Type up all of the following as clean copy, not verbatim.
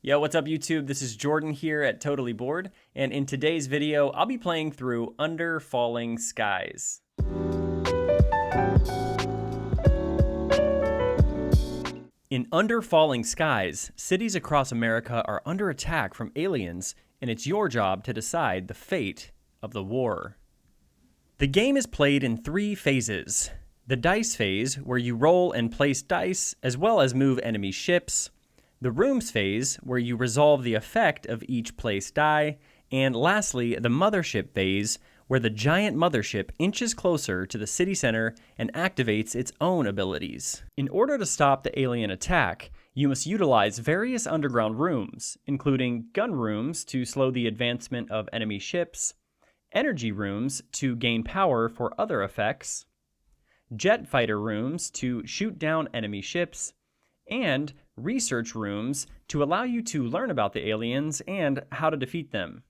Yo, what's up YouTube? This is Jordan here at Totally Bored, and in today's video, I'll be playing through Under Falling Skies. In Under Falling Skies, cities across America are under attack from aliens, and it's your job to decide the fate of the war. The game is played in 3 phases. The dice phase, where you roll and place dice, as well as move enemy ships. The rooms phase, where you resolve the effect of each placed die. And lastly, the mothership phase, where the giant mothership inches closer to the city center and activates its own abilities. In order to stop the alien attack, you must utilize various underground rooms, including gun rooms to slow the advancement of enemy ships, energy rooms to gain power for other effects, jet fighter rooms to shoot down enemy ships, and research rooms to allow you to learn about the aliens and how to defeat them.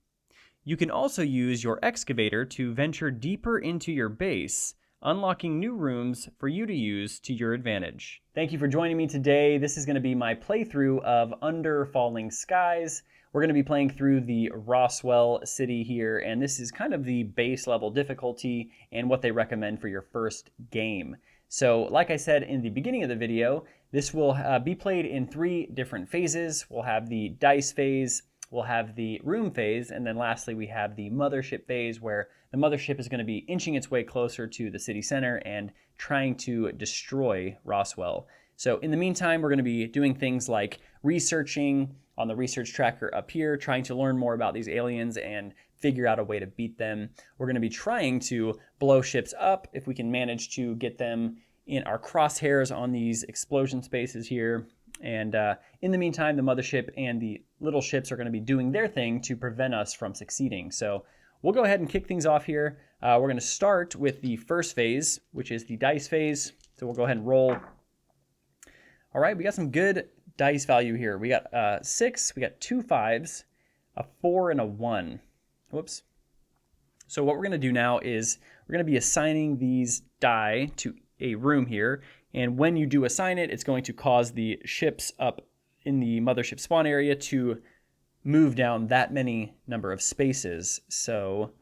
You can also use your excavator to venture deeper into your base, unlocking new rooms for you to use to your advantage. Thank you for joining me today. This is going to be my playthrough of Under Falling Skies. We're going to be playing through the Roswell city here, and this is kind of the base level difficulty and what they recommend for your first game. So, like I said in the beginning of the video, this will be played in 3 different phases. We'll have the dice phase, we'll have the room phase, and then lastly we have the mothership phase, where the mothership is going to be inching its way closer to the city center and trying to destroy Roswell. So in the meantime, we're going to be doing things like researching on the research tracker up here, trying to learn more about these aliens and figure out a way to beat them. We're going to be trying to blow ships up if we can manage to get them in our crosshairs on these explosion spaces here. And in the meantime, the mothership and the little ships are going to be doing their thing to prevent us from succeeding. So we'll go ahead and kick things off here. We're going to start with the first phase, which is the dice phase. So we'll go ahead and roll. All right, we got some good dice value here. We got 6, we got 2 5s, a 4, and a 1. Whoops. So what we're going to do now is we're going to be assigning these die to a room here. And when you do assign it, it's going to cause the ships up in the mothership spawn area to move down that many number of spaces. So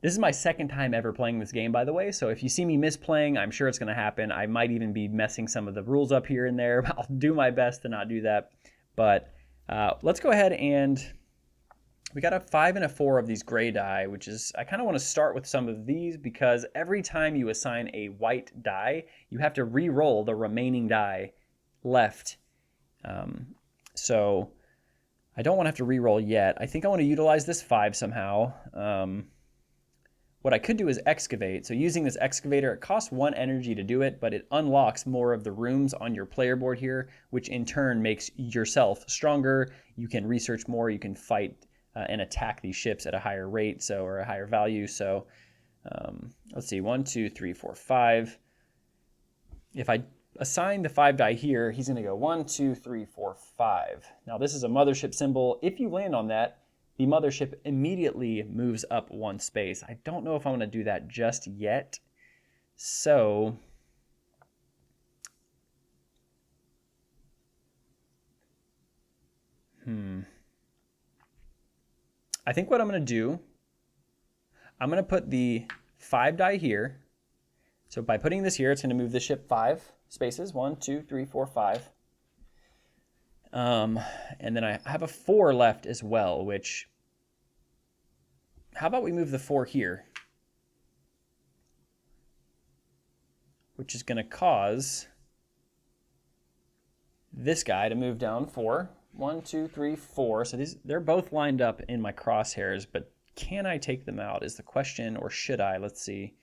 this is my second time ever playing this game, by the way. So if you see me misplaying, I'm sure it's going to happen. I might even be messing some of the rules up here and there. I'll do my best to not do that. But let's go ahead and we got a 5 and a 4 of these gray die, which is, I kind of want to start with some of these because every time you assign a white die, you have to re-roll the remaining die left. So I don't want to have to re-roll yet. I think I want to utilize this 5 somehow. What I could do is excavate. So using this excavator, it costs 1 energy to do it, but it unlocks more of the rooms on your player board here, which in turn makes yourself stronger. You can research more, you can fight and attack these ships at a higher rate, or a higher value. So let's see, 1, 2, 3, 4, 5. If I assign the 5 die here, he's going to go 1, 2, 3, 4, 5. Now this is a mothership symbol. If you land on that, the mothership immediately moves up 1 space. I don't know if I want to do that just yet. So I think what I'm going to do, I'm going to put the 5 die here. So by putting this here, it's going to move the ship 5 spaces. 1, 2, 3, 4, 5. And then I have a 4 left as well, which, how about we move the 4 here? Which is going to cause this guy to move down 4. 1, 2, 3, 4. So they're both lined up in my crosshairs, but can I take them out is the question, or should I? Let's see.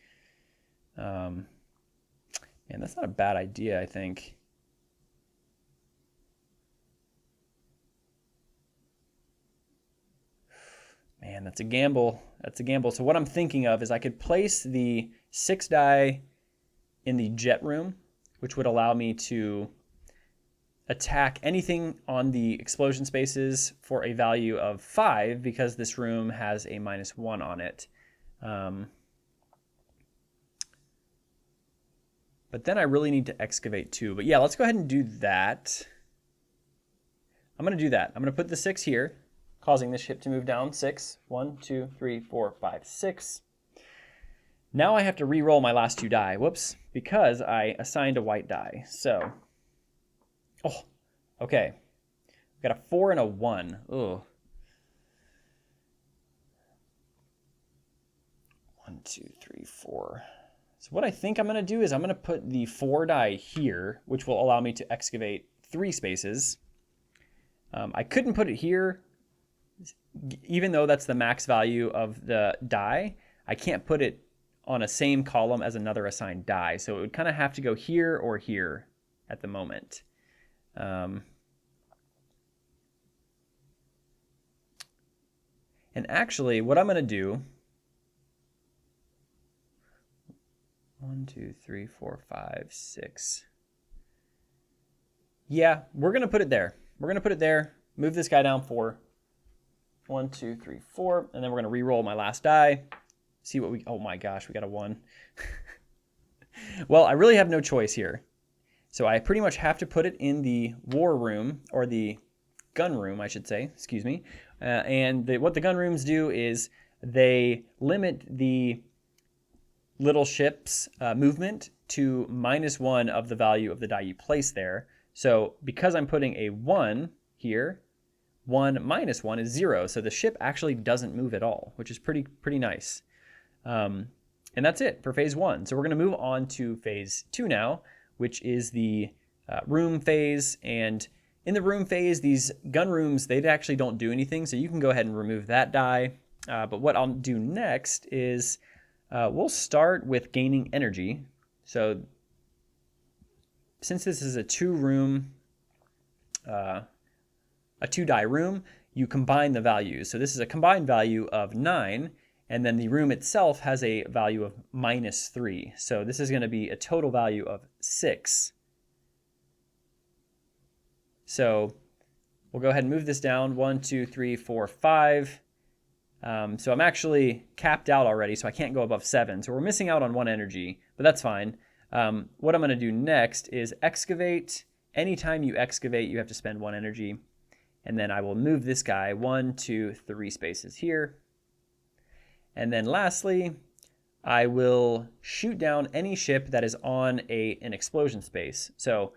Man, that's not a bad idea, I think. Man, that's a gamble. That's a gamble. So what I'm thinking of is I could place the 6 die in the jet room, which would allow me to attack anything on the explosion spaces for a value of 5 because this room has a -1 on it. But then I really need to excavate too. But yeah, let's go ahead and do that. I'm going to do that. I'm going to put the 6 here, causing this ship to move down. 6. 1, 2, 3, 4, 5, 6. Now I have to re-roll my last 2 die. Whoops. Because I assigned a white die. So, oh, okay. We've got a 4 and a 1. Ugh. 1, 2, 3, 4. So what I think I'm going to do is I'm going to put the 4 die here, which will allow me to excavate 3 spaces. I couldn't put it here, even though that's the max value of the die. I can't put it on a same column as another assigned die. So it would kind of have to go here or here at the moment. And actually, what I'm going to do, 1, 2, 3, 4, 5, 6. Yeah, we're going to put it there. We're going to put it there, move this guy down 4. 1, 2, 3, 4. And then we're going to re-roll my last die. See what we, oh my gosh, we got a 1. Well, I really have no choice here. So I pretty much have to put it in the war room, or the gun room, I should say, excuse me. What the gun rooms do is they limit the little ship's movement to -1 of the value of the die you place there. So because I'm putting a 1 here, 1 minus 1 is 0. So the ship actually doesn't move at all, which is pretty nice. And that's it for phase 1. So we're going to move on to phase 2 now, which is the room phase. And in the room phase, these gun rooms, they actually don't do anything. So you can go ahead and remove that die. But what I'll do next is we'll start with gaining energy. So since this is a 2 die room, you combine the values. So this is a combined value of 9, and then the room itself has a value of -3. So this is going to be a total value of 6. So we'll go ahead and move this down. 1, 2, 3, 4, 5. So I'm actually capped out already, so I can't go above 7. So we're missing out on 1 energy, but that's fine. What I'm going to do next is excavate. Anytime you excavate, you have to spend 1 energy. And then I will move this guy 1, 2, 3 spaces here. And then lastly, I will shoot down any ship that is on an explosion space. So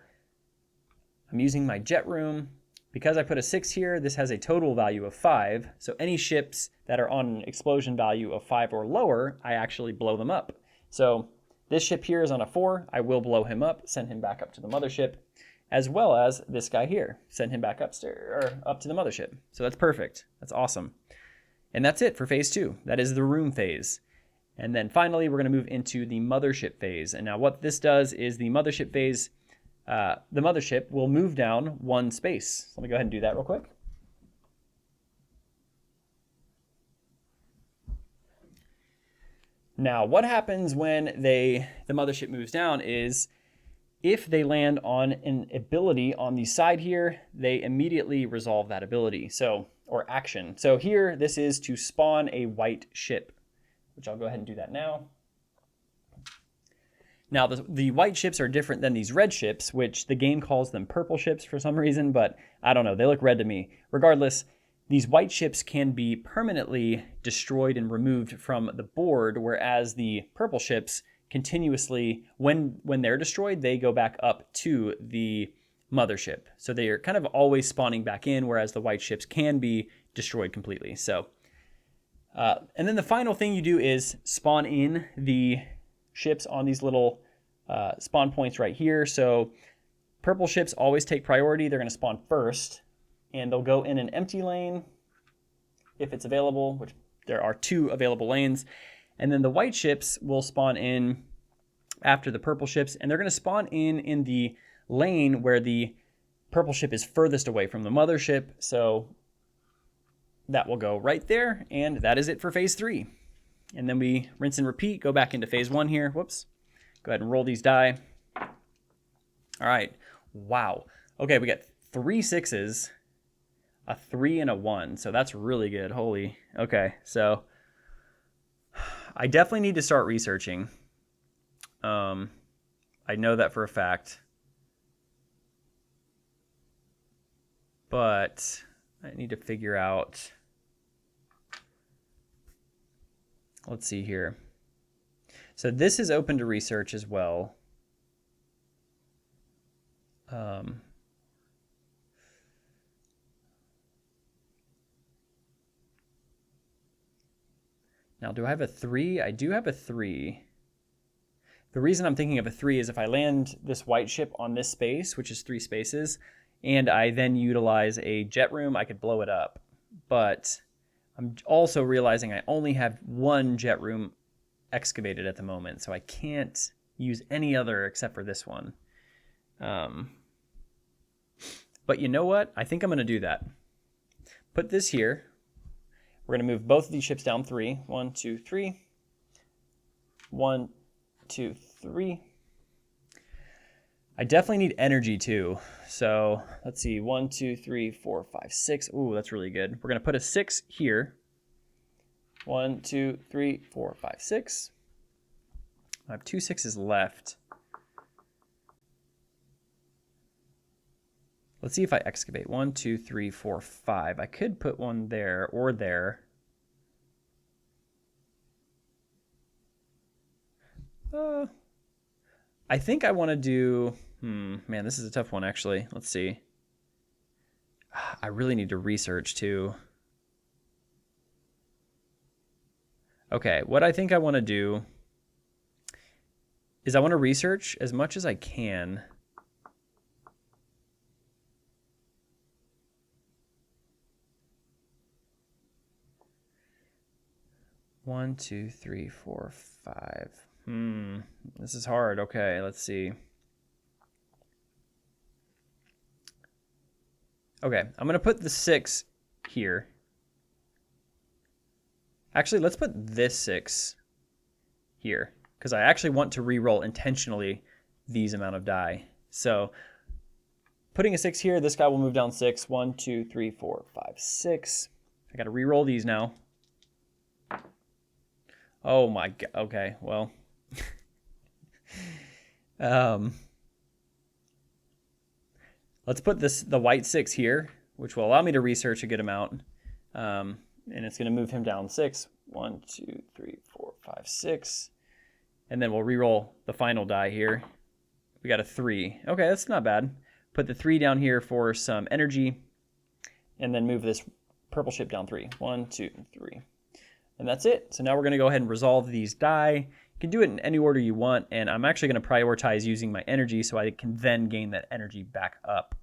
I'm using my jet room. Because I put a 6 here, this has a total value of 5. So any ships that are on an explosion value of 5 or lower, I actually blow them up. So this ship here is on a 4. I will blow him up, send him back up to the mothership, as well as this guy here, send him back upstairs or up to the mothership. So that's perfect. That's awesome. And that's it for phase 2. That is the room phase. And then finally, we're going to move into the mothership phase. And now what this does is the mothership phase, the mothership will move down 1 space. So let me go ahead and do that real quick. Now, what happens when the mothership moves down is if they land on an ability on the side here, they immediately resolve that ability, or action. So here, this is to spawn a white ship, which I'll go ahead and do that now. Now, the white ships are different than these red ships, which the game calls them purple ships for some reason, but I don't know, they look red to me. Regardless, these white ships can be permanently destroyed and removed from the board, whereas the purple ships continuously, when they're destroyed, they go back up to the mothership. So they are kind of always spawning back in, whereas the white ships can be destroyed completely. So, and then the final thing you do is spawn in the ships on these little spawn points right here. So purple ships always take priority. They're going to spawn first, and they'll go in an empty lane if it's available, which there are 2 available lanes. And then the white ships will spawn in after the purple ships, and they're going to spawn in the lane where the purple ship is furthest away from the mothership. So that will go right there, and that is it for phase 3. And then we rinse and repeat, go back into phase 1 here. Whoops. Go ahead and roll these die. All right. Wow. Okay, we got 3 6s, a 3, and a 1. So that's really good. Holy. Okay, so I definitely need to start researching. I know that for a fact. but I need to figure out, let's see here. So this is open to research as well. Now, do I have a 3? I do have a 3. The reason I'm thinking of a 3 is if I land this white ship on this space, which is 3 spaces, and I then utilize a jet room, I could blow it up. But I'm also realizing I only have 1 jet room excavated at the moment, so I can't use any other except for this one. But you know what? I think I'm going to do that. Put this here. We're going to move both of these ships down 3. 1, 2, 3. 1, 2, 3. I definitely need energy too. So let's see. 1, 2, 3, 4, 5, 6. Ooh, that's really good. We're going to put a 6 here. 1, 2, 3, 4, 5, 6. I have 2 6s left. Let's see if I excavate. 1, 2, 3, 4, 5. I could put one there or there. I think I want to do... man, this is a tough one, actually. Let's see. I really need to research, too. Okay, what I think I want to do is I want to research as much as I can. One, 2, 3, 4, 5. This is hard. Okay, let's see. Okay, I'm going to put the 6 here. Actually, let's put this 6 here, because I actually want to re-roll intentionally these amount of die. So putting a 6 here, this guy will move down 6. 1, 2, 3, 4, 5, 6. I got to re-roll these now. Oh my god. Okay, well. Let's put the white 6 here, which will allow me to research a good amount. And it's going to move him down 6. 1, 2, 3, 4, 5, 6. And then we'll re-roll the final die here. We got a 3. Okay, that's not bad. Put the 3 down here for some energy. And then move this purple ship down 3. 1, 2, 3. And that's it. So now we're going to go ahead and resolve these die. You can do it in any order you want, and I'm actually going to prioritize using my energy so I can then gain that energy back up.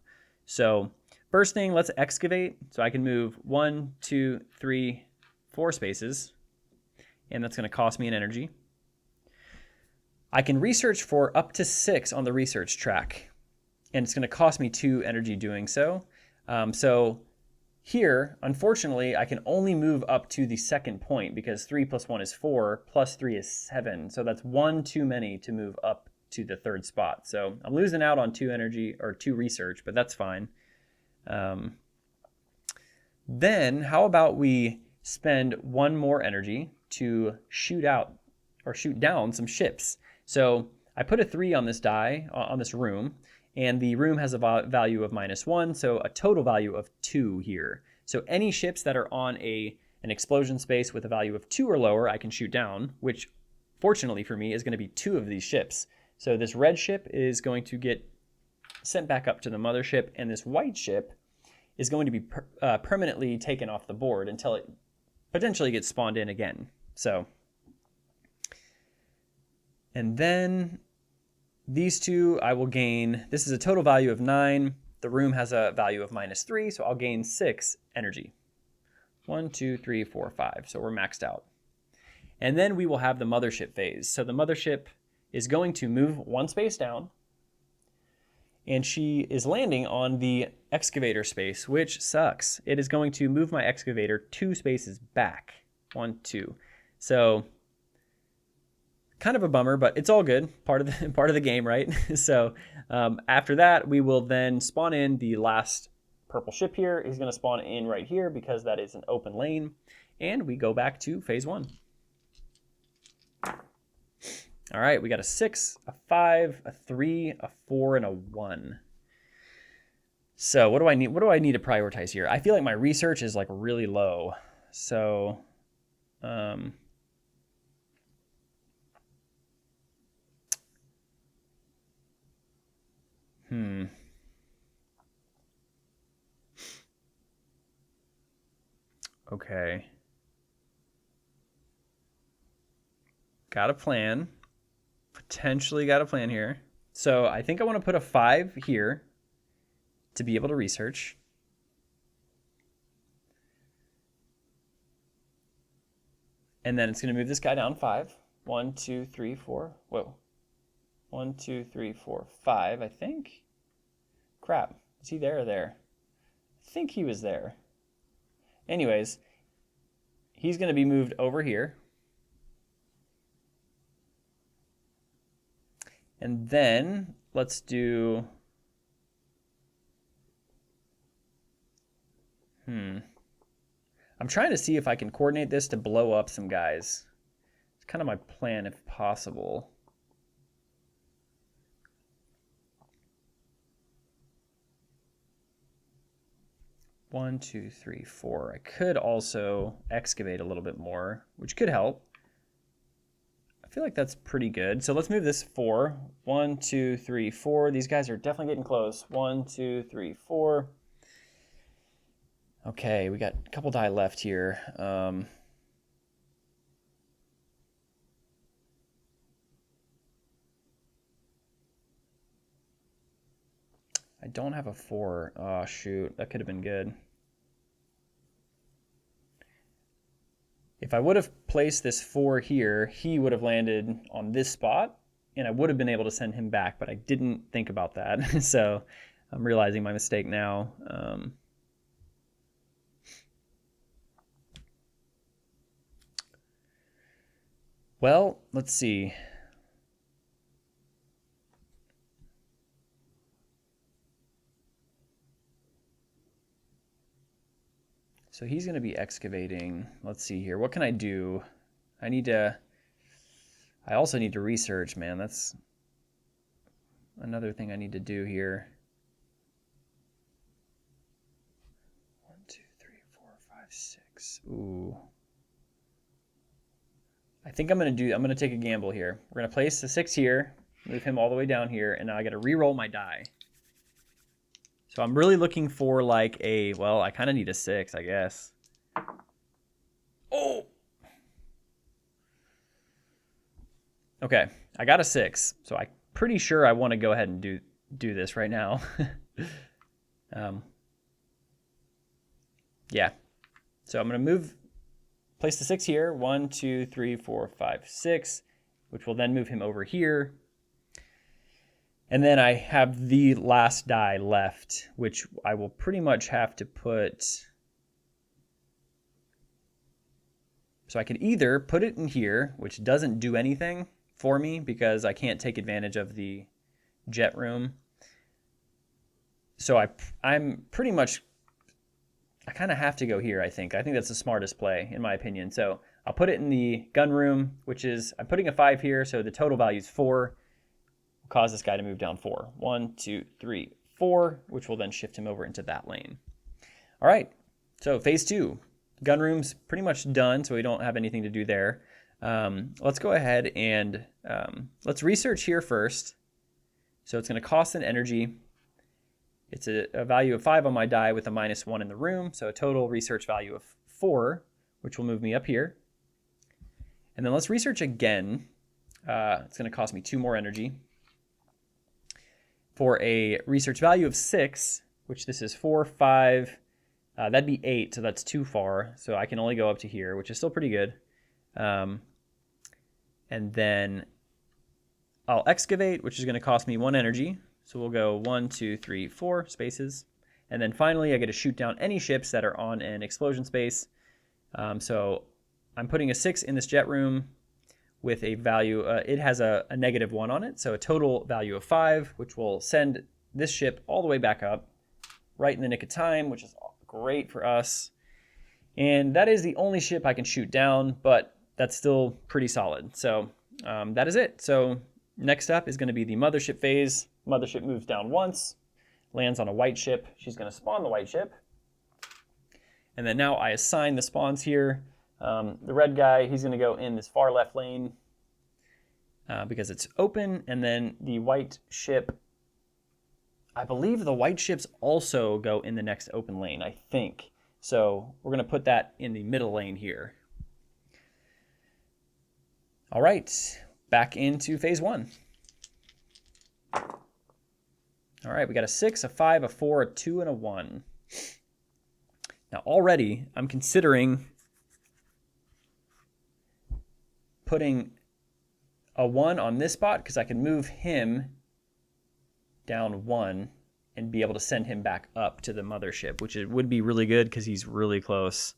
So first thing, let's excavate. So I can move 1, 2, 3, 4 spaces, and that's going to cost me an energy. I can research for up to 6 on the research track, and it's going to cost me 2 energy doing so. So here, unfortunately, I can only move up to the second point because 3 plus 1 is 4, plus 3 is 7. So that's 1 too many to move up to the third spot. So I'm losing out on 2 energy or 2 research, but that's fine. Then how about we spend 1 more energy to shoot out or shoot down some ships. So I put a 3 on this die, on this room, and the room has a value of -1, so a total value of 2 here. So any ships that are on an explosion space with a value of 2 or lower, I can shoot down, which fortunately for me is going to be 2 of these ships. So this red ship is going to get sent back up to the mothership, and this white ship is going to be permanently taken off the board until it potentially gets spawned in again. So, and then these 2 I will gain, this is a total value of 9. The room has a value of -3, so I'll gain 6 energy. 1, 2, 3, 4, 5. So we're maxed out. And then we will have the mothership phase. So the mothership is going to move 1 space down, and she is landing on the excavator space, which sucks. It is going to move my excavator 2 spaces back. 1, 2. So kind of a bummer, but it's all good. Part of the game, right? So after that, we will then spawn in the last purple ship here. He's going to spawn in right here because that is an open lane. And we go back to phase 1. All right, we got a 6, a 5, a 3, a 4, and a 1. So what do I need? What do I need to prioritize here? I feel like my research is like really low. So, um, hmm. Okay. Got a plan. Potentially got a plan here. So I think I want to put a 5 here to be able to research. And then it's going to move this guy down 5. 1, 2, 3, 4. Whoa. 1, 2, 3, 4, 5, I think. Crap. Is he there or there? I think he was there. Anyways, he's going to be moved over here. And then let's do... I'm trying to see if I can coordinate this to blow up some guys. It's kind of my plan if possible. One, two, three, four. I could also excavate a little bit more, which could help. I feel like that's pretty good. So let's move this 4. 1, 2, 3, 4. These guys are definitely getting close. 1, 2, 3, 4. Okay, we got a couple die left here. I don't have a 4. Oh, shoot. That could have been good. If I would have placed this 4 here, he would have landed on this spot, and I would have been able to send him back, but I didn't think about that. So I'm realizing my mistake now. Well, let's see. So he's going to be excavating. Let's see here. What can I do? I also need to research, man. That's another thing I need to do here. 1, 2, 3, 4, 5, 6. Ooh. I think I'm going to take a gamble here. We're going to place the 6 here, move him all the way down here, and now I got to re-roll my die. So I'm really looking for like well, I kind of need a 6, I guess. Oh! Okay, I got a 6. So I'm pretty sure I want to go ahead and do this right now. Yeah. So I'm going to place the 6 here. 1, 2, 3, 4, 5, 6, which will then move him over here. And then I have the last die left, which I will pretty much have to put... So I could either put it in here, which doesn't do anything for me because I can't take advantage of the jet room. So I'm pretty much... I kind of have to go here, I think. I think that's the smartest play, in my opinion. So I'll put it in the gun room, which is... I'm putting a 5 here, so the total value is 4. Cause this guy to move down 4. 1, 2, 3, 4, which will then shift him over into that lane. All right, so phase 2. Gun room's pretty much done, so we don't have anything to do there. Let's go ahead and let's research here first. So it's going to cost an energy. It's a value of 5 on my die with a -1 in the room, so a total research value of 4, which will move me up here. And then let's research again. It's going to cost me 2 more energy. For a research value of 6, which this is 4, 5, that'd be 8, so that's too far. So I can only go up to here, which is still pretty good. And then I'll excavate, which is going to cost me 1 energy. So we'll go 1, 2, 3, 4 spaces. And then finally, I get to shoot down any ships that are on an explosion space. So I'm putting a 6 in this jet room with a value, it has a -1 on it, so a total value of 5, which will send this ship all the way back up, right in the nick of time, which is great for us. And that is the only ship I can shoot down, but that's still pretty solid. So that is it. So next up is going to be the mothership phase. Mothership moves down once. lands on a white ship, she's going to spawn the white ship. And then now I assign the spawns here. The red guy, he's going to go in this far left lane because it's open. And then the white ship, I believe the white ships also go in the next open lane, I think. So we're going to put that in the middle lane here. All right, back into phase 1. All right, we got a 6, a 5, a 4, a 2, and a 1. Now already I'm considering putting a 1 on this spot because I can move him down 1 and be able to send him back up to the mothership, which it would be really good because he's really close.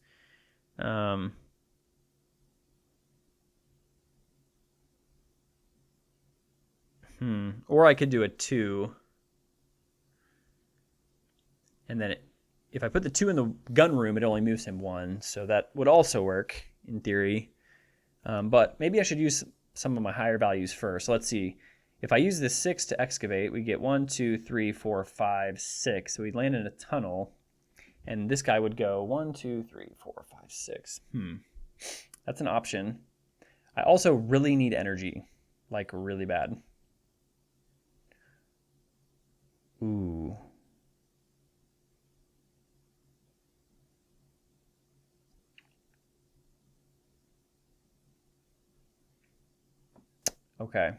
Or I could do a 2. And then if I put the 2 in the gun room, it only moves him 1. So that would also work in theory. But maybe I should use some of my higher values first. So let's see. If I use this 6 to excavate, we get 1, 2, 3, 4, 5, 6. So we'd land in a tunnel. And this guy would go 1, 2, 3, 4, 5, 6. That's an option. I also really need energy. Like really bad. Ooh. Okay.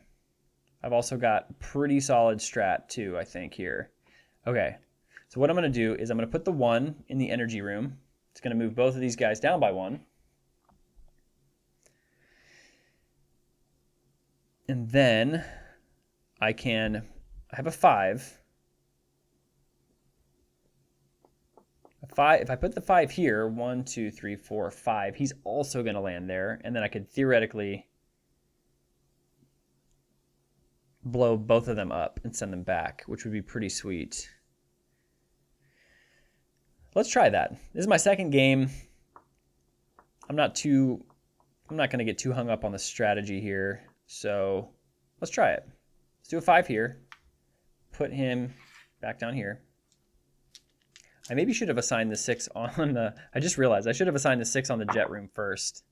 I've also got pretty solid strat too, I think, here. Okay. So what I'm going to do is I'm going to put the 1 in the energy room. It's going to move both of these guys down by 1. And then I have a 5. If I put the 5 here, 1, 2, 3, 4, 5, he's also going to land there. And then I could theoretically blow both of them up and send them back, which would be pretty sweet. Let's try that. This is my second game. I'm not going to get too hung up on the strategy here. So let's try it. Let's do a 5 here. Put him back down here. I maybe should have assigned the 6 on the... I just realized I should have assigned the 6 on the jet room first.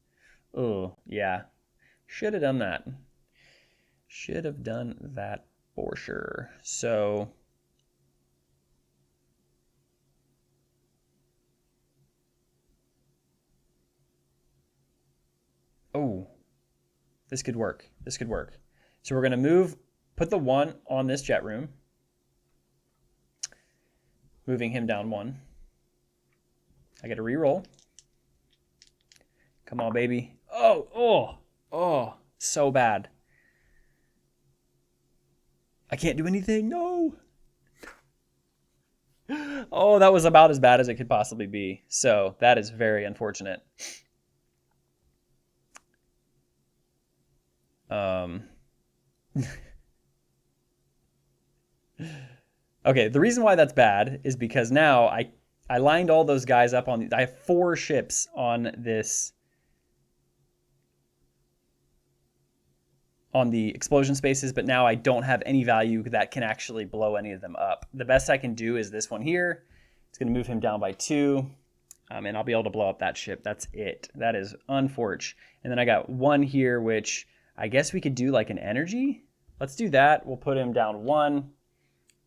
Oh, yeah. Should have done that. Should have done that for sure. So... Oh, this could work. This could work. So we're going to put the 1 on this jet room. Moving him down 1. I get a reroll. Come on, baby. Oh, so bad. I can't do anything. No. Oh, that was about as bad as it could possibly be. So that is very unfortunate. Okay, the reason why that's bad is because now I lined all those guys up on... I have 4 ships on this... on the explosion spaces, but now I don't have any value that can actually blow any of them up. The best I can do is this one here. It's going to move him down by 2, and I'll be able to blow up that ship. That's it. That is unfortunate. And then I got 1 here, which I guess we could do like an energy. Let's do that. We'll put him down 1.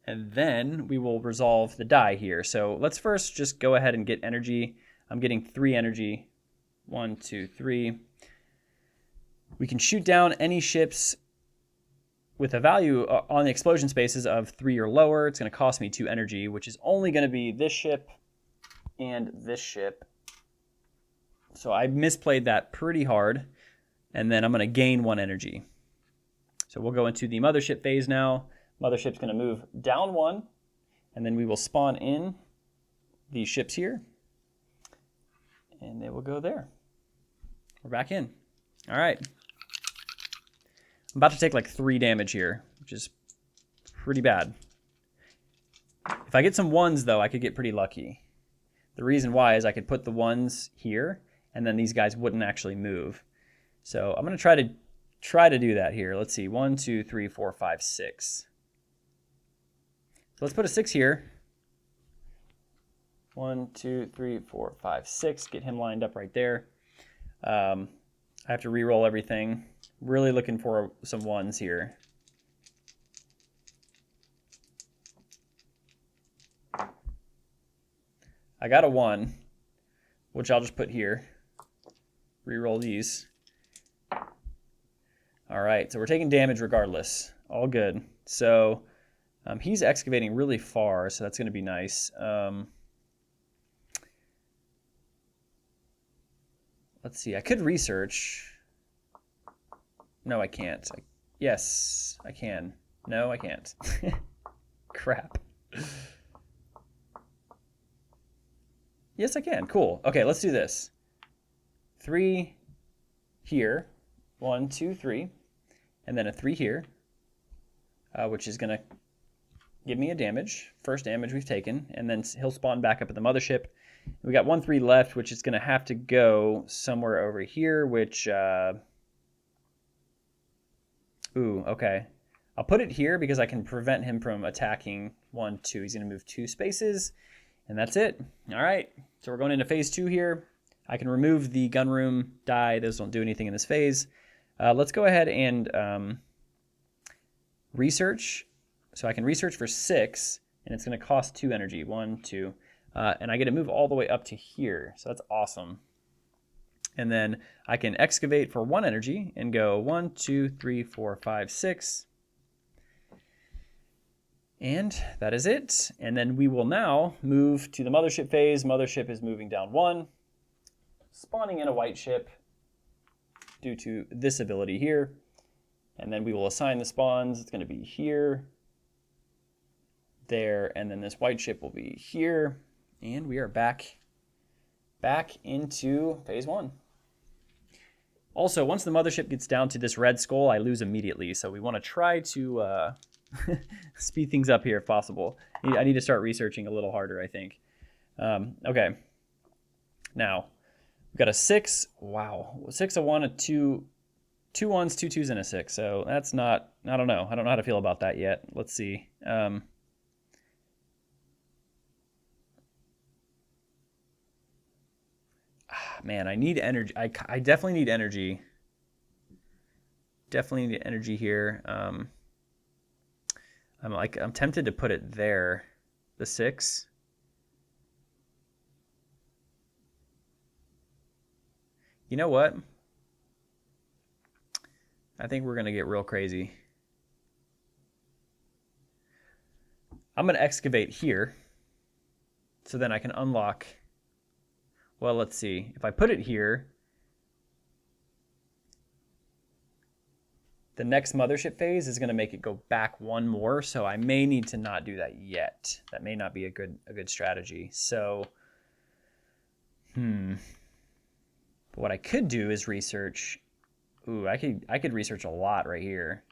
And then we will resolve the die here. So let's first just go ahead and get energy. I'm getting 3 energy. 1, 2, 3. We can shoot down any ships with a value on the explosion spaces of 3 or lower. It's going to cost me 2 energy, which is only going to be this ship and this ship. So I misplayed that pretty hard. And then I'm going to gain 1 energy. So we'll go into the mothership phase now. Mothership's going to move down 1, and then we will spawn in these ships here, and they will go there. We're back in. All right. I'm about to take like 3 damage here, which is pretty bad. If I get some 1s, though, I could get pretty lucky. The reason why is I could put the 1s here, and then these guys wouldn't actually move. So I'm going to try to do that here. Let's see. 1, 2, 3, 4, 5, 6. So let's put a 6 here. 1, 2, 3, 4, 5, 6. Get him lined up right there. I have to re-roll everything. Really looking for some 1s here. I got a 1, which I'll just put here. Re-roll these. All right, so we're taking damage regardless. All good. So he's excavating really far, so that's going to be nice. Let's see. I could research. No, I can't. Yes, I can. No, I can't. Crap. Yes, I can. Cool. Okay, let's do this. 3 here. 1, 2, 3. And then a 3 here, which is going to give me a damage. First damage we've taken. And then he'll spawn back up at the mothership. We got 1 3 left, which is going to have to go somewhere over here, which... Ooh, okay. I'll put it here because I can prevent him from attacking 1, 2. He's going to move 2 spaces, and that's it. All right, so we're going into phase 2 here. I can remove the gunroom die. Those don't do anything in this phase. Let's go ahead and research. So I can research for 6, and it's going to cost 2 energy. 1, 2. And I get to move all the way up to here, so that's awesome. And then I can excavate for 1 energy and go 1, 2, 3, 4, 5, 6. And that is it. And then we will now move to the mothership phase. Mothership is moving down 1, spawning in a white ship due to this ability here. And then we will assign the spawns. It's going to be here, there, and then this white ship will be here. And we are back into phase 1. Also, once the mothership gets down to this red skull, I lose immediately. So we want to try to speed things up here if possible. I need to start researching a little harder, I think. Okay. Now, we've got a 6. Wow. 6, a 1, a 2. 2 1s, 2 2s, and a 6. So that's not, I don't know. I don't know how to feel about that yet. Let's see. Man, I need energy. I definitely need energy. Definitely need energy here. I'm tempted to put it there, the 6. You know what? I think we're gonna get real crazy. I'm gonna excavate here, so then I can unlock. Well, let's see. If I put it here, the next mothership phase is going to make it go back 1 more, so I may need to not do that yet. That may not be a good strategy. So, But what I could do is research. Ooh, I could research a lot right here.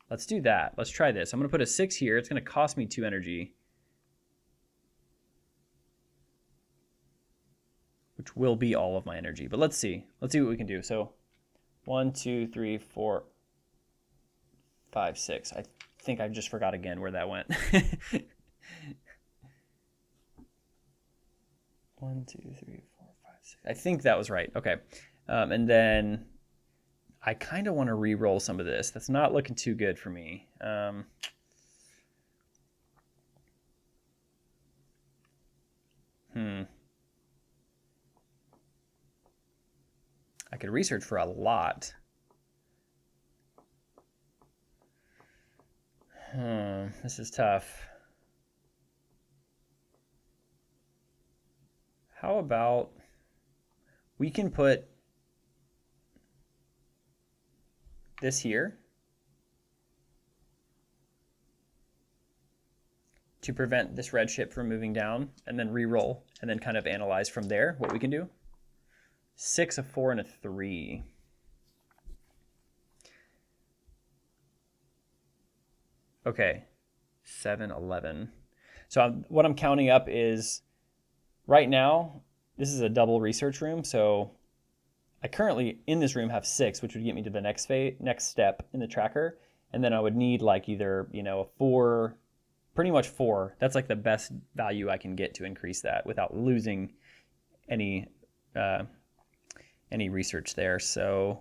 Let's do that. Let's try this. I'm going to put a 6 here. It's going to cost me 2 energy, which will be all of my energy. But let's see. Let's see what we can do. So 1, 2, 3, 4, 5, 6. I think I just forgot again where that went. 1, 2, 3, 4, 5, 6. I think that was right. Okay. And then I kind of want to re-roll some of this. That's not looking too good for me. I could research for a lot. This is tough. How about we can put this here to prevent this red ship from moving down, and then re-roll, and then kind of analyze from there what we can do. 6, a 4, and a 3. Okay, 7, 11. So what I'm counting up is, right now, this is a double research room, so I currently, in this room, have 6, which would get me to the next step in the tracker, and then I would need like either, a 4, pretty much 4. That's like the best value I can get to increase that without losing any research there. So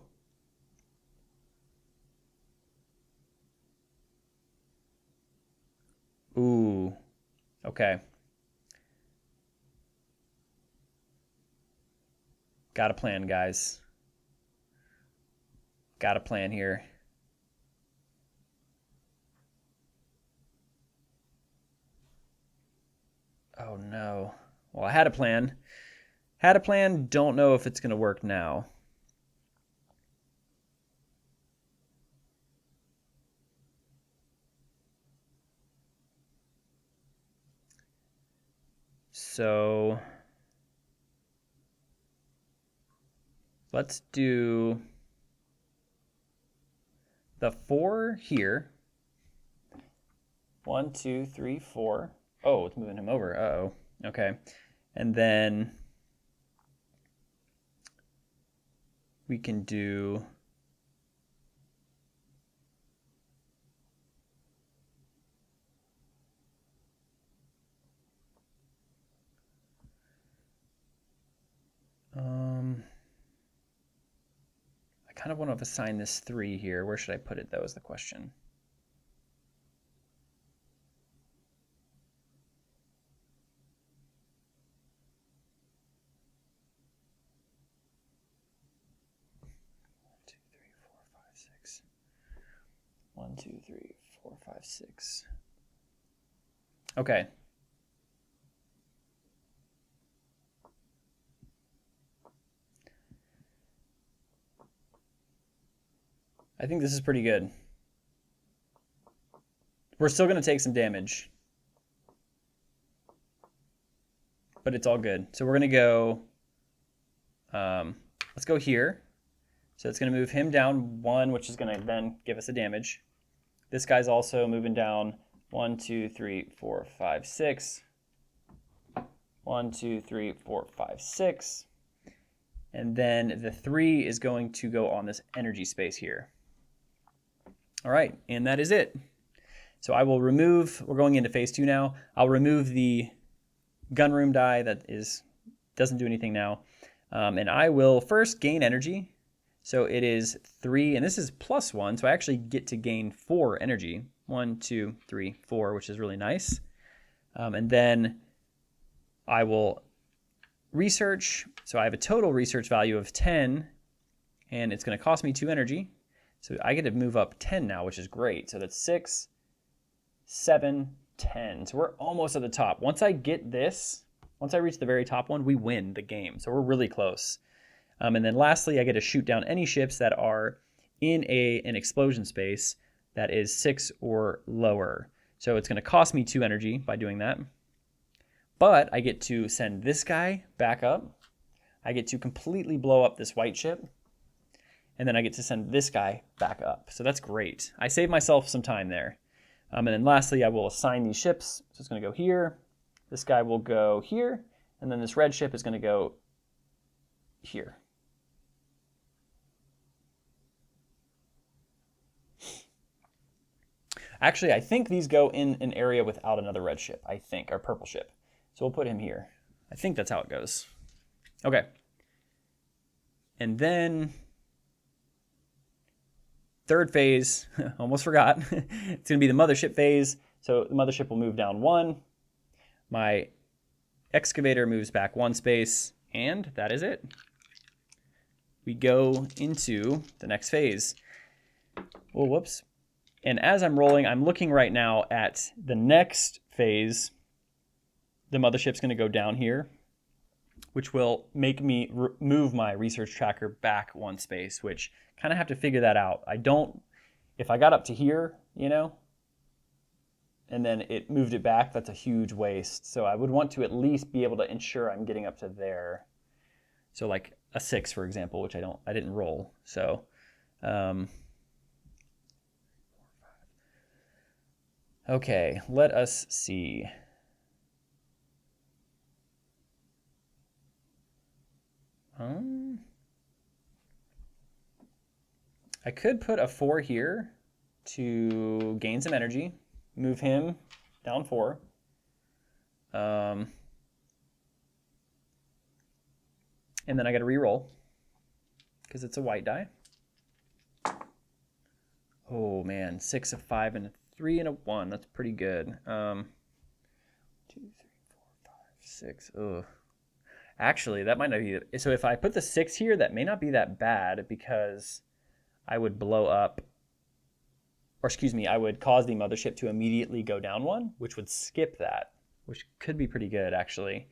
ooh, okay. Got a plan, guys. Got a plan here. Oh no. Well, I had a plan. Had a plan, don't know if it's going to work now. So let's do the 4 here. 1, 2, 3, 4. Oh, it's moving him over. Uh-oh. Okay. And then we can do I kind of want to assign this 3 here. Where should I put it, though, is the question. One, two, three, four, five, 6. Okay. I think this is pretty good. We're still going to take some damage, but it's all good. So we're going to go, let's go here. So it's going to move him down 1, which is going to then give us a damage. This guy's also moving down 1, 2, 3, 4, 5, 6. 1, 2, 3, 4, 5, 6. And then the 3 is going to go on this energy space here. All right, and that is it. So I will remove, we're going into phase 2 now. I'll remove the gunroom die that doesn't do anything now. And I will first gain energy. So it is 3, and this is +1, so I actually get to gain 4 energy. 1, 2, 3, 4, which is really nice. And then I will research. So I have a total research value of 10, and it's going to cost me 2 energy. So I get to move up 10 now, which is great. So that's 6, 7, 10. So we're almost at the top. Once I get this, once I reach the very top one, we win the game. So we're really close. And then lastly, I get to shoot down any ships that are in an explosion space that is 6 or lower. So it's going to cost me 2 energy by doing that. But I get to send this guy back up. I get to completely blow up this white ship. And then I get to send this guy back up. So that's great. I saved myself some time there. And then lastly, I will assign these ships. So it's going to go here. This guy will go here. And then this red ship is going to go here. Actually, I think these go in an area without another red ship, I think, or purple ship. So we'll put him here. I think that's how it goes. Okay. And then third phase, almost forgot. It's going to be the mothership phase. So the mothership will move down 1. My excavator moves back 1 space, and that is it. We go into the next phase. Oh, whoops. And as I'm rolling, I'm looking right now at the next phase. The mothership's going to go down here, which will make me move my research tracker back 1 space, which kind of have to figure that out. If I got up to here, and then it moved it back, that's a huge waste. So I would want to at least be able to ensure I'm getting up to there. So like a 6, for example, which I didn't roll. So, okay, let us see. I could put a 4 here to gain some energy, move him down 4. And then I got to re-roll because it's a white die. Oh man, 6, a 5, and a 3, and a 1. That's pretty good. 2, 3, 4, 5, 6. Ugh. Actually, that might not be. So if I put the 6 here, that may not be that bad because I would blow up, or excuse me, I would cause the mothership to immediately go down 1, which would skip that, which could be pretty good actually.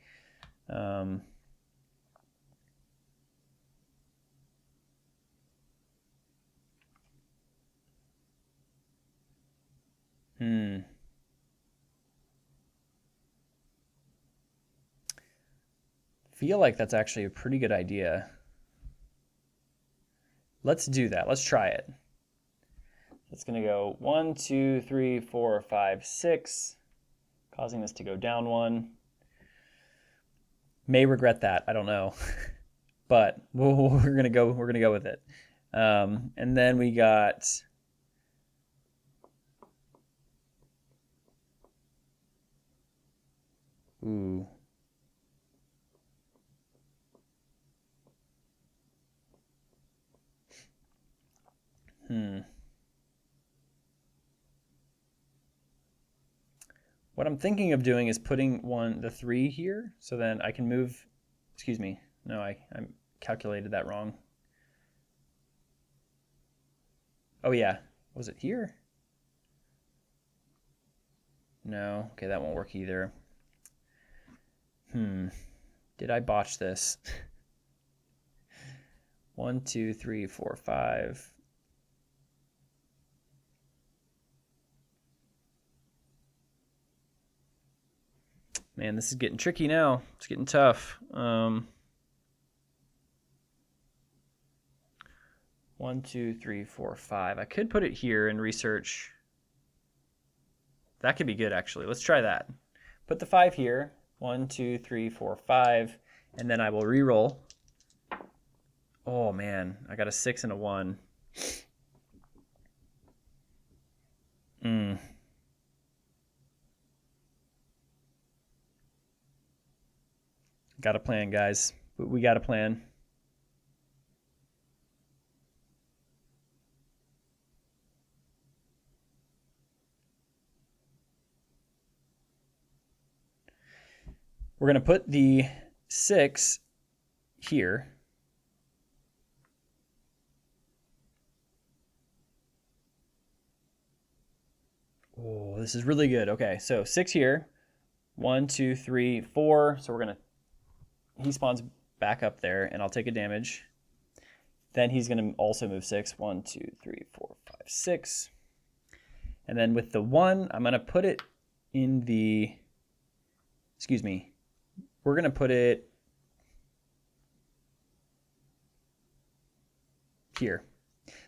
Feel like that's actually a pretty good idea. Let's do that. Let's try it. It's going to go 1, 2, 3, 4, 5, 6, causing this to go down 1. May regret that. I don't know, but we're gonna go with it. And then we got ooh. What I'm thinking of doing is putting the 3 here, so then I can move. Excuse me. No, I calculated that wrong. Oh yeah, was it here? No. Okay, that won't work either. Did I botch this? 1, 2, 3, 4, 5. Man, this is getting tricky now. It's getting tough. 1, 2, 3, 4, 5. I could put it here and research. That could be good, actually. Let's try that. Put the 5 here. 1, 2, 3, 4, 5. And then I will re-roll. Oh, man. I got a 6 and a 1. Got a plan, guys. We got a plan. We're going to put the 6 here. Oh, this is really good. Okay, so 6 here. 1, 2, 3, 4. So we're going to, he spawns back up there, and I'll take a damage. Then he's going to also move 6. 1, 2, 3, 4, 5, 6. And then with the 1, I'm going to put it in the, excuse me, we're going to put it here.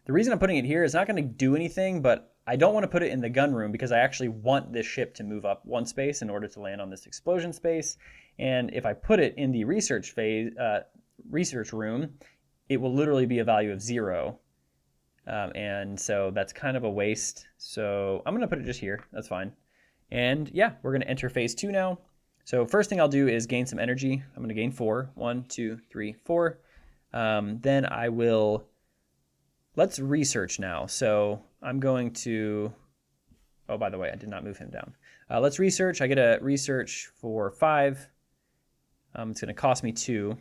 The reason I'm putting it here is not going to do anything, but I don't want to put it in the gun room because I actually want this ship to move up 1 space in order to land on this explosion space. And if I put it in the research room, it will literally be a value of 0. And so that's kind of a waste. So I'm going to put it just here. That's fine. And yeah, we're going to enter phase 2 now. So first thing I'll do is gain some energy. I'm going to gain 4. 1, 2, 3, 4. Then I will, let's research now. So I'm going to, oh, by the way, I did not move him down. Let's research. I get a research for 5. It's going to cost me 2.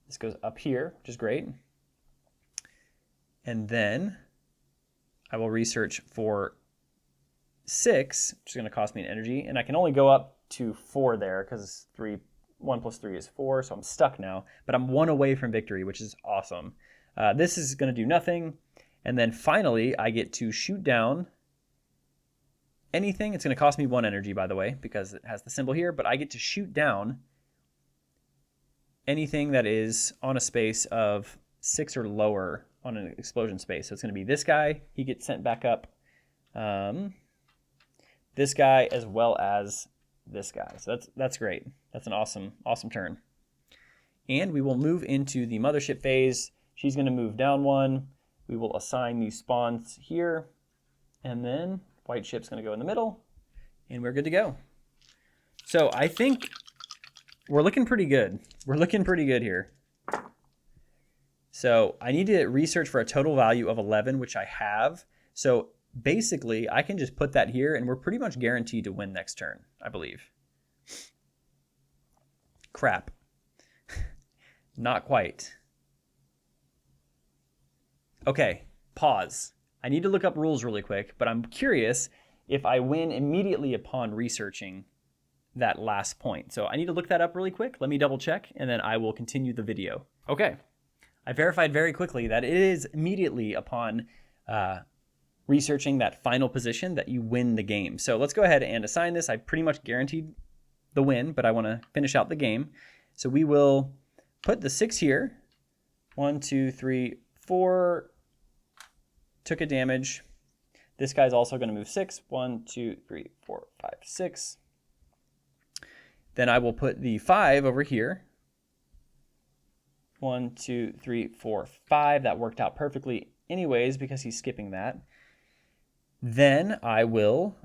This goes up here, which is great. And then I will research for 6, which is going to cost me an energy. And I can only go up to 4 there because 1 plus 3 is 4. So I'm stuck now. But I'm 1 away from victory, which is awesome. This is going to do nothing. And then finally, I get to shoot down anything. It's going to cost me 1 energy, by the way, because it has the symbol here. But I get to shoot down anything that is on a space of 6 or lower on an explosion space. So it's going to be this guy. He gets sent back up. This guy as well as this guy. So that's great. That's an awesome turn. And we will move into the mothership phase. She's going to move down 1. We will assign these spawns here. And then white ship's going to go in the middle. and we're good to go. So I think we're looking pretty good. We're looking pretty good here. So I need to research for a total value of 11, which I have. So basically, I can just put that here, and we're pretty much guaranteed to win next turn, I believe. Crap. Not quite. Okay, pause. I need to look up rules really quick, but I'm curious if I win immediately upon researching that last point. So I need to look that up really quick. Let me double check, and then I will continue the video. Okay, I verified very quickly that it is immediately upon researching that final position that you win the game. So let's go ahead and assign this. I pretty much guaranteed the win, but I want to finish out the game. So we will put the 6 here. 1, 2, 3, 4. Took a damage. This guy's also going to move 6. 1, 2, 3, 4, 5, 6. Then I will put the 5 over here. 1, 2, 3, 4, 5. That worked out perfectly anyways because he's skipping that. Then I will,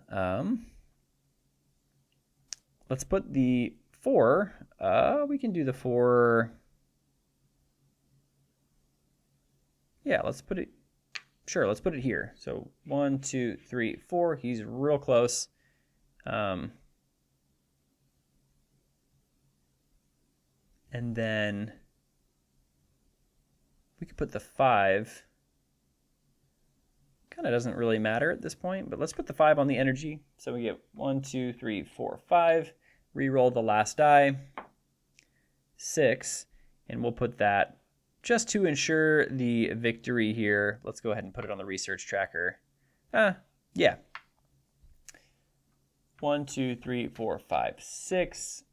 let's put the 4. We can do the 4. Yeah, let's put it, sure, let's put it here. So 1, 2, 3, 4. He's real close. And then we could put the 5. Kind of doesn't really matter at this point, but let's put the 5 on the energy. So we get 1, 2, 3, 4, 5. Reroll the last die. 6. And we'll put that just to ensure the victory here. Let's go ahead and put it on the research tracker. Yeah. 1, 2, 3, 4, 5, 6.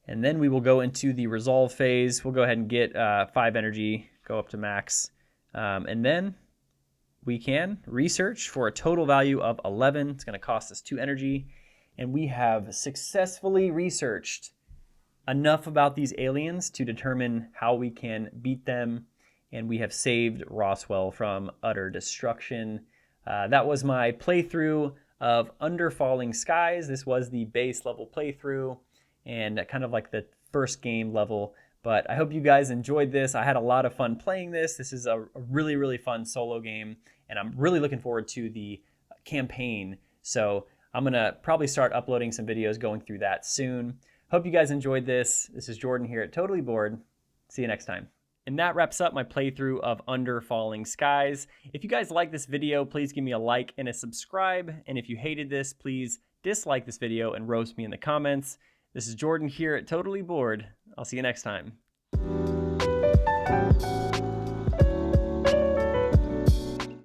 And then we will go into the resolve phase. We'll go ahead and get 5 energy, go up to max. And then we can research for a total value of 11. It's going to cost us 2 energy. And we have successfully researched enough about these aliens to determine how we can beat them. And we have saved Roswell from utter destruction. That was my playthrough of Under Falling Skies. This was the base level playthrough and kind of like the first game level. But I hope you guys enjoyed this. I had a lot of fun playing this. This is a really, really fun solo game, and I'm really looking forward to the campaign. So I'm going to probably start uploading some videos going through that soon. Hope you guys enjoyed this. This is Jordan here at Totally Bored. See you next time. And that wraps up my playthrough of Under Falling Skies. If you guys like this video, please give me a like and a subscribe. And if you hated this, please dislike this video and roast me in the comments. This is Jordan here at Totally Bored. I'll see you next time.